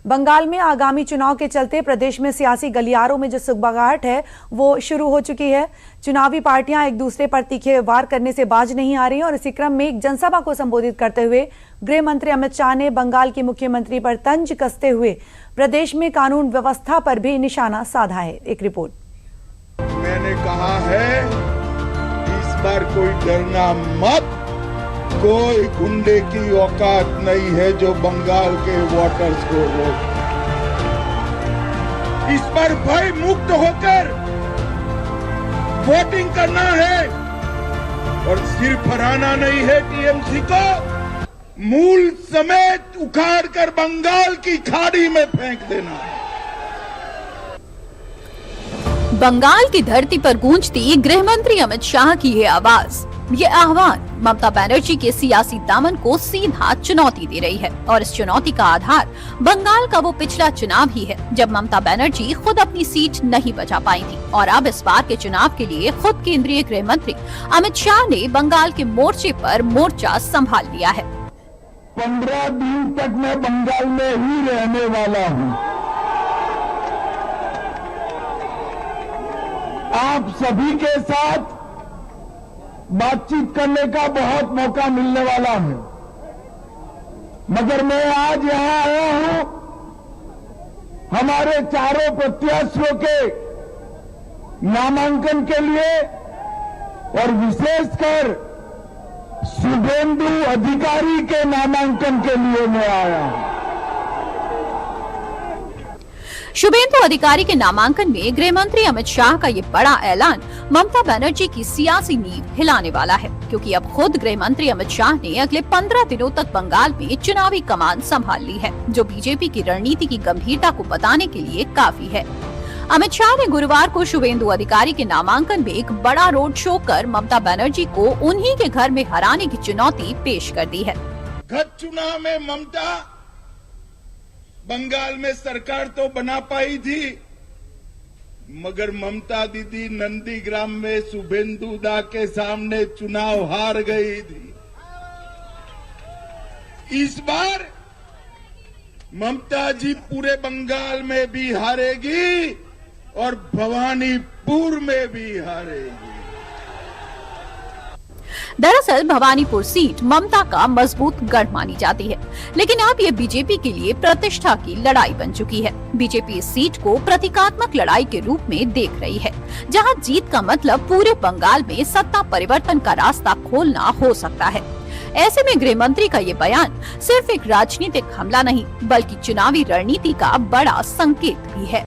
बंगाल में आगामी चुनाव के चलते प्रदेश में सियासी गलियारों में जो सुगबगाहट है वो शुरू हो चुकी है। चुनावी पार्टियां एक दूसरे पर तीखे वार करने से बाज नहीं आ रही और इसी क्रम में एक जनसभा को संबोधित करते हुए गृह मंत्री अमित शाह ने बंगाल की मुख्यमंत्री पर तंज कसते हुए प्रदेश में कानून व्यवस्था पर भी निशाना साधा है। एक रिपोर्ट। मैंने कहा है इस बार कोई डरना मत, कोई गुंडे की औकात नहीं है जो बंगाल के वोटर्स को रोक। इस पर भय मुक्त होकर वोटिंग करना है और सिर्फ हराना नहीं है टीएमसी को, मूल समेत उखाड़कर बंगाल की खाड़ी में फेंक देना है। बंगाल की धरती पर गूंजती गृह मंत्री अमित शाह की ये आवाज, ये आह्वान ममता बनर्जी के सियासी दामन को सीधा चुनौती दे रही है और इस चुनौती का आधार बंगाल का वो पिछला चुनाव ही है जब ममता बनर्जी खुद अपनी सीट नहीं बचा पाई थी और अब इस बार के चुनाव के लिए खुद केंद्रीय गृह मंत्री अमित शाह ने बंगाल के मोर्चे पर मोर्चा संभाल लिया है। 15 दिन तक मैं बंगाल में ही रहने वाला हूँ। आप सभी के साथ बातचीत करने का बहुत मौका मिलने वाला है, मगर मैं आज यहां आया हूं हमारे चारों प्रत्याशियों के नामांकन के लिए और विशेषकर शुभेंदु अधिकारी के नामांकन के लिए मैं आया हूं। शुभेंदु अधिकारी के नामांकन में गृह मंत्री अमित शाह का ये बड़ा ऐलान ममता बनर्जी की सियासी नींव हिलाने वाला है, क्योंकि अब खुद गृह मंत्री अमित शाह ने अगले 15 दिनों तक बंगाल में चुनावी कमान संभाल ली है, जो बीजेपी की रणनीति की गंभीरता को बताने के लिए काफी है। अमित शाह ने गुरुवार को शुभेंदु अधिकारी के नामांकन में एक बड़ा रोड शो कर ममता बनर्जी को उन्हीं के घर में हराने की चुनौती पेश कर दी है। गत चुनाव में ममता बंगाल में सरकार तो बना पाई थी, मगर ममता दीदी नंदीग्राम में शुभेंदु दा के सामने चुनाव हार गई थी। इस बार ममता जी पूरे बंगाल में भी हारेगी और भवानीपुर में भी हारेगी। दरअसल भवानीपुर सीट ममता का मजबूत गढ़ मानी जाती है, लेकिन अब ये बीजेपी के लिए प्रतिष्ठा की लड़ाई बन चुकी है। बीजेपी इस सीट को प्रतीकात्मक लड़ाई के रूप में देख रही है, जहां जीत का मतलब पूरे बंगाल में सत्ता परिवर्तन का रास्ता खोलना हो सकता है। ऐसे में गृह मंत्री का ये बयान सिर्फ एक राजनीतिक हमला नहीं, बल्कि चुनावी रणनीति का बड़ा संकेत भी है।